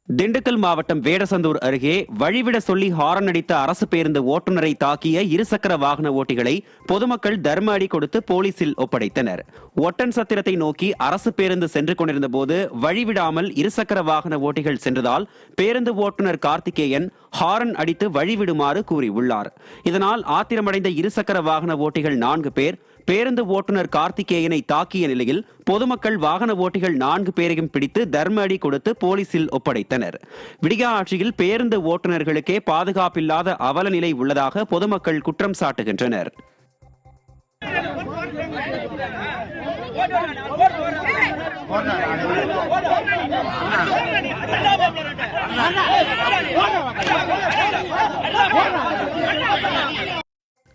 திண்டுக்கல் மாவட்டம் வேடசந்தூர் அருகே வழிவிட சொல்லி ஹாரன் அடித்த அரசு பேருந்து ஓட்டுநரை தாக்கிய இருசக்கர வாகன ஓட்டிகளை பொதுமக்கள் தர்ம அடி கொடுத்து போலீசில் ஒப்படைத்தனர். ஒட்டன் சத்திரத்தை நோக்கி அரசு பேருந்து சென்று கொண்டிருந்த போது வழிவிடாமல் இருசக்கர வாகன ஓட்டிகள் சென்றதால் பேருந்து ஓட்டுநர் கார்த்திகேயன் ஹாரன் அடித்து வழிவிடுமாறு கூறியுள்ளார். இதனால் ஆத்திரமடைந்த இருசக்கர வாகன ஓட்டிகள் 4 பேர் பேருந்து ஓட்டுநர் கார்த்திகேயனை தாக்கிய நிலையில் பொதுமக்கள் வாகன ஓட்டிகள் 4 பேரையும் பிடித்து தர்ம அடி கொடுத்து போலீசில் ஒப்படைத்தனர். விடியா ஆட்சியில் பேருந்து ஓட்டுநர்களுக்கே பாதுகாப்பில்லாத அவல நிலை உள்ளதாக பொதுமக்கள் குற்றம் சாட்டுகின்றனர்.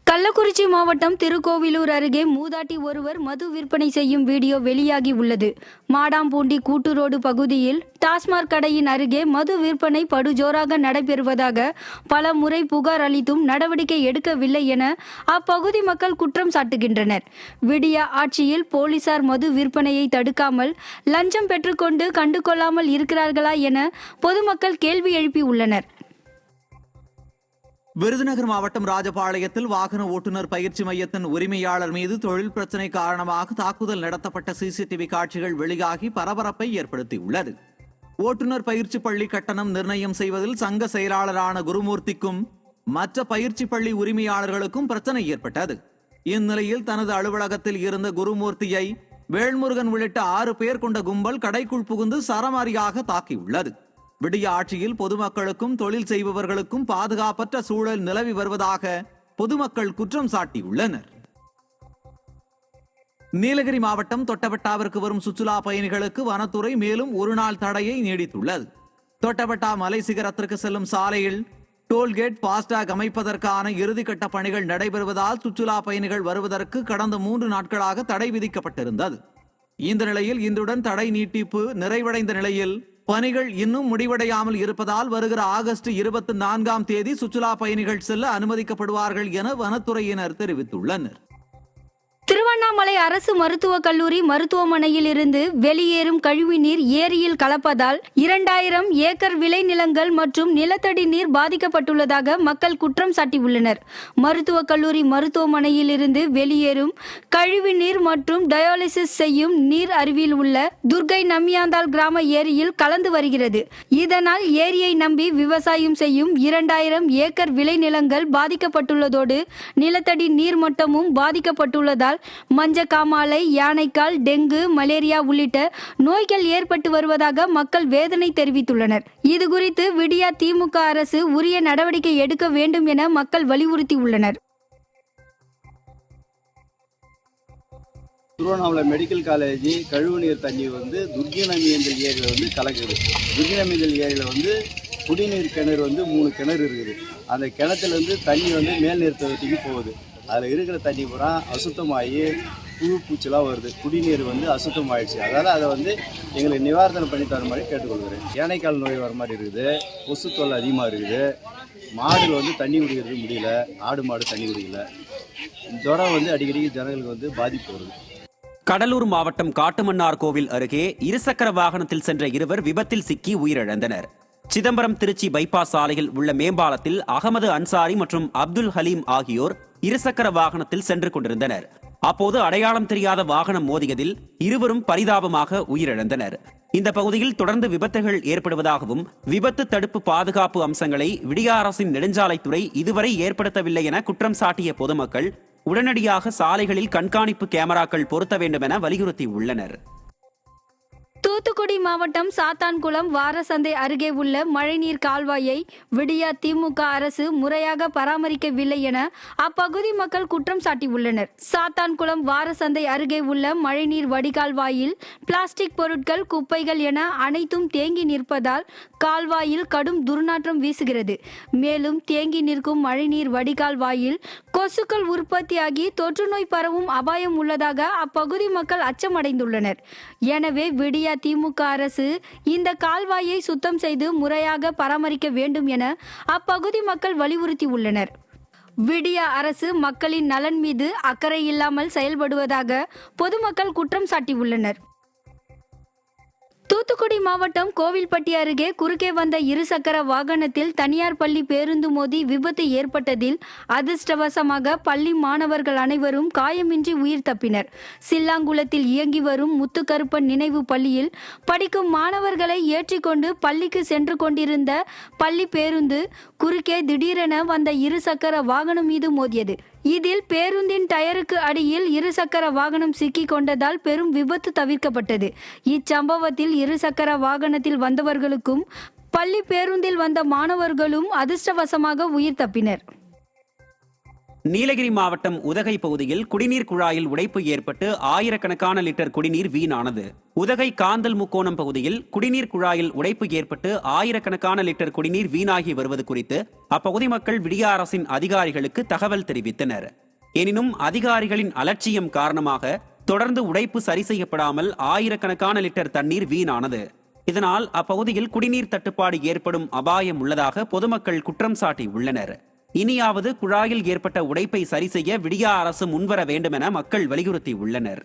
கள்ளக்குறிச்சி மாவட்டம் திருக்கோவிலூர் அருகே மூதாட்டி ஒருவர் மது விற்பனை செய்யும் வீடியோ வெளியாகி உள்ளது. மாடாம்பூண்டி கூட்டுரோடு பகுதியில் டாஸ்மாக் கடையின் அருகே மது விற்பனை படுஜோராக நடைபெறுவதாக பல முறை புகார் அளித்தும் நடவடிக்கை எடுக்கவில்லை என அப்பகுதி மக்கள் குற்றம் சாட்டுகின்றனர். விடியா ஆட்சியில் போலீசார் மது விற்பனையை தடுக்காமல் லஞ்சம் பெற்றுக்கொண்டு கண்டுகொள்ளாமல் இருக்கிறார்களா என பொதுமக்கள் கேள்வி எழுப்பியுள்ளனர். விருதுநகர் மாவட்டம் ராஜபாளையத்தில் வாகன ஓட்டுநர் பயிற்சி மையத்தின் உரிமையாளர் மீது தொழில் பிரச்சினை காரணமாக தாக்குதல் நடத்தப்பட்ட சிசிடிவி காட்சிகள் வெளியாகி பரபரப்பை ஏற்படுத்தியுள்ளது. ஓட்டுநர் பயிற்சி பள்ளி கட்டணம் நிர்ணயம் செய்வதில் சங்க செயலாளரான குருமூர்த்திக்கும் மற்ற பயிற்சி பள்ளி உரிமையாளர்களுக்கும் பிரச்சனை ஏற்பட்டது. இந்நிலையில் தனது அலுவலகத்தில் இருந்த குருமூர்த்தியை வேல்முருகன் உள்ளிட்ட 6 பேர் கொண்ட கும்பல் கடைக்குள் புகுந்து சரமாரியாக தாக்கியுள்ளது. விடிய ஆட்சியில் பொதுமக்களுக்கும் தொழில் செய்பவர்களுக்கும் பாதுகாப்பற்ற சூழல் நிலவி வருவதாக பொதுமக்கள் குற்றம் சாட்டியுள்ளனர். நீலகிரி மாவட்டம் தொட்டபெட்டாவிற்கு வரும் சுற்றுலா பயணிகளுக்கு வனத்துறை மேலும் 1 நாள் தடையை நீடித்துள்ளது. தொட்டபெட்டா மலை சிகரத்திற்கு செல்லும் சாலையில் டோல்கேட் பாஸ்டாக் அமைப்பதற்கான இறுதிக்கட்ட பணிகள் நடைபெறுவதால் சுற்றுலா பயணிகள் வருவதற்கு கடந்த 3 நாட்களாக தடை விதிக்கப்பட்டிருந்தது. இந்த நிலையில் இன்றுடன் தடை நீட்டிப்பு நிறைவடைந்த நிலையில் பணிகள் இன்னும் முடிவடையாமல் இருப்பதால் வருகிற ஆகஸ்ட் 24ஆம் தேதி சுற்றுலா பயணிகள் செல்ல அனுமதிக்கப்படுவார்கள் என வனத்துறையினர் தெரிவித்துள்ளனர். திருவண்ணாமலை அரசு மருத்துவக் கல்லூரி மருத்துவமனையில் இருந்து வெளியேறும் கழிவுநீர் ஏரியில் கலப்பதால் 2000 ஏக்கர் விளைநிலங்கள் மற்றும் நிலத்தடி நீர் பாதிக்கப்பட்டுள்ளதாக மக்கள் குற்றம் சாட்டியுள்ளனர். மருத்துவக் கல்லூரி மருத்துவமனையில் இருந்து வெளியேறும் கழிவுநீர் மற்றும் டயாலிசிஸ் செய்யும் நீர் அருகில் உள்ள துர்கை நம்பியாந்தாள் கிராம ஏரியில் கலந்து வருகிறது. இதனால் ஏரியை நம்பி விவசாயம் செய்யும் 2000 ஏக்கர் விளைநிலங்கள் பாதிக்கப்பட்டுள்ளதோடு நிலத்தடி நீர் மட்டமும் பாதிக்கப்பட்டுள்ளதால் மஞ்சக்காமாலை, யானைக்கால், டெங்கு, மலேரியா உள்ளிட்ட நோய்கள் ஏற்பட்டு வருவதாக மக்கள் வேதனை தெரிவித்துள்ளனர். இதுகுறித்து விடியா திமுக அரசு உரிய நடவடிக்கை எடுக்க வேண்டும் என மக்கள் வலியுறுத்தியுள்ளனர். திருவண்ணாமலை மெடிக்கல் காலேஜ் கழிவுநீர் தண்ணி துர்கை நம்பியந்தல் ஏரியில் கலக்குது. துர்கை நம்பியந்தல் ஏரியில் குடிநீர் கிணறு 3 கிணறு இருக்குது. அந்த கிணத்துலேருந்து தண்ணி மேல்நீர் தொட்டிக்கு போகுது. அதில் இருக்கிற தண்ணி பூரா அசுத்தமாகி புழு பூச்சிலாம் வருது. குடிநீர் அசுத்தமாகிடுச்சு. அதாவது அதை எங்களுக்கு நிவாரணம் பண்ணி தர மாதிரி கேட்டுக்கொள்கிறேன். யானைக்கால் நோய் வர மாதிரி இருக்குது. கொசு தொல்லை அதிகமாக இருக்குது. மாடுகள் தண்ணி குடிக்கிறது முடியல. ஆடு மாடு தண்ணி குடிக்கல. ஜுரம் அடிக்கடி ஜனங்களுக்கு பாதிப்பு வருது. கடலூர் மாவட்டம் காட்டுமன்னார் கோவில் அருகே இருசக்கர வாகனத்தில் சென்ற இருவர் விபத்தில் சிக்கி உயிரிழந்தனர். சிதம்பரம் திருச்சி பைபாஸ் சாலையில் உள்ள மேம்பாலத்தில் அகமது அன்சாரி மற்றும் அப்துல் ஹலீம் ஆகியோர் இருசக்கர வாகனத்தில் சென்று கொண்டிருந்தனர். அப்போது அடையாளம் தெரியாத வாகனம் மோதியதில் இருவரும் பரிதாபமாக உயிரிழந்தனர். இந்த பகுதியில் தொடர்ந்து விபத்துகள் ஏற்படுவதாகவும் விபத்து தடுப்பு பாதுகாப்பு அம்சங்களை விடியா அரசின் நெடுஞ்சாலைத்துறை இதுவரை ஏற்படுத்தவில்லை என குற்றம் சாட்டிய பொதுமக்கள் உடனடியாக சாலைகளில் கண்காணிப்பு கேமராக்கள் பொருத்த வேண்டும் என வலியுறுத்தியுள்ளனர். தூத்துக்குடி மாவட்டம் சாத்தான்குளம் வாரசந்தை அருகே உள்ள மழைநீர் கால்வாயை விடியா திமுக அரசு முறையாக பராமரிக்கவில்லை என அப்பகுதி மக்கள் குற்றம் சாட்டியுள்ளனர். சாத்தான்குளம் வாரசந்தை அருகே உள்ள மழைநீர் வடிகால்வாயில் பிளாஸ்டிக் பொருட்கள், குப்பைகள் என அனைத்தும் தேங்கி நிற்பதால் கால்வாயில் கடும் துர்நாற்றம் வீசுகிறது. மேலும் தேங்கி நிற்கும் மழைநீர் வடிகால்வாயில் கொசுக்கள் உற்பத்தியாகி தொற்றுநோய் பரவும் அபாயம் உள்ளதாக அப்பகுதி மக்கள் அச்சமடைந்துள்ளனர். எனவே விடியா திமுக அரசு இந்த கால்வாயை சுத்தம் செய்து முறையாக பராமரிக்க வேண்டும் என அப்பகுதி மக்கள் வலியுறுத்தியுள்ளனர். விடியா அரசு மக்களின் நலன் மீது அக்கறை இல்லாமல் செயல்படுவதாக பொதுமக்கள் குற்றம் சாட்டியுள்ளனர். தூத்துக்குடி மாவட்டம் கோவில்பட்டி அருகே குறுக்கே வந்த இருசக்கர வாகனத்தில் தனியார் பள்ளி பேருந்து மோதி விபத்து ஏற்பட்டதில் அதிர்ஷ்டவசமாக பள்ளி மாணவர்கள் அனைவரும் காயமின்றி உயிர் தப்பினர். சில்லாங்குளத்தில் இயங்கி வரும் முத்துக்கருப்பன் நினைவு பள்ளியில் படிக்கும் மாணவர்களை ஏற்றிக்கொண்டு பள்ளிக்கு சென்று கொண்டிருந்த பள்ளி பேருந்து குறுக்கே திடீரென வந்த இருசக்கர வாகனம் மீது மோதியது. இதில் பேருந்தின் டயருக்கு அடியில் இருசக்கர வாகனம் சிக்கிக் கொண்டதால் பெரும் விபத்து தவிர்க்கப்பட்டது. இச்சம்பவத்தில் இருசக்கர வாகனத்தில் வந்தவர்களுக்கும் பள்ளி பேருந்தில் வந்த மாணவர்களும் அதிர்ஷ்டவசமாக உயிர் தப்பினர். நீலகிரி மாவட்டம் உதகை பகுதியில் குடிநீர் குழாயில் உடைப்பு ஏற்பட்டு ஆயிரக்கணக்கான லிட்டர் குடிநீர் வீணானது. உதகை காந்தல் முக்கோணம் பகுதியில் குடிநீர் குழாயில் உடைப்பு ஏற்பட்டு ஆயிரக்கணக்கான லிட்டர் குடிநீர் வீணாகி வருவது குறித்து அப்பகுதி மக்கள் விடிய அரசின் அதிகாரிகளுக்கு தகவல் தெரிவித்தனர். எனினும் அதிகாரிகளின் அலட்சியம் காரணமாக தொடர்ந்து உடைப்பு சரி செய்யப்படாமல் ஆயிரக்கணக்கான லிட்டர் தண்ணீர் வீணானது. இதனால் அப்பகுதியில் குடிநீர் தட்டுப்பாடு ஏற்படும் அபாயம் உள்ளதாக பொதுமக்கள் குற்றம் சாட்டி உள்ளனர். இனியாவது குழாயில் ஏற்பட்ட உடைப்பை சரி செய்ய விடியா அரசு முன்வர வேண்டும் என மக்கள் வலியுறுத்தி உள்ளனர்.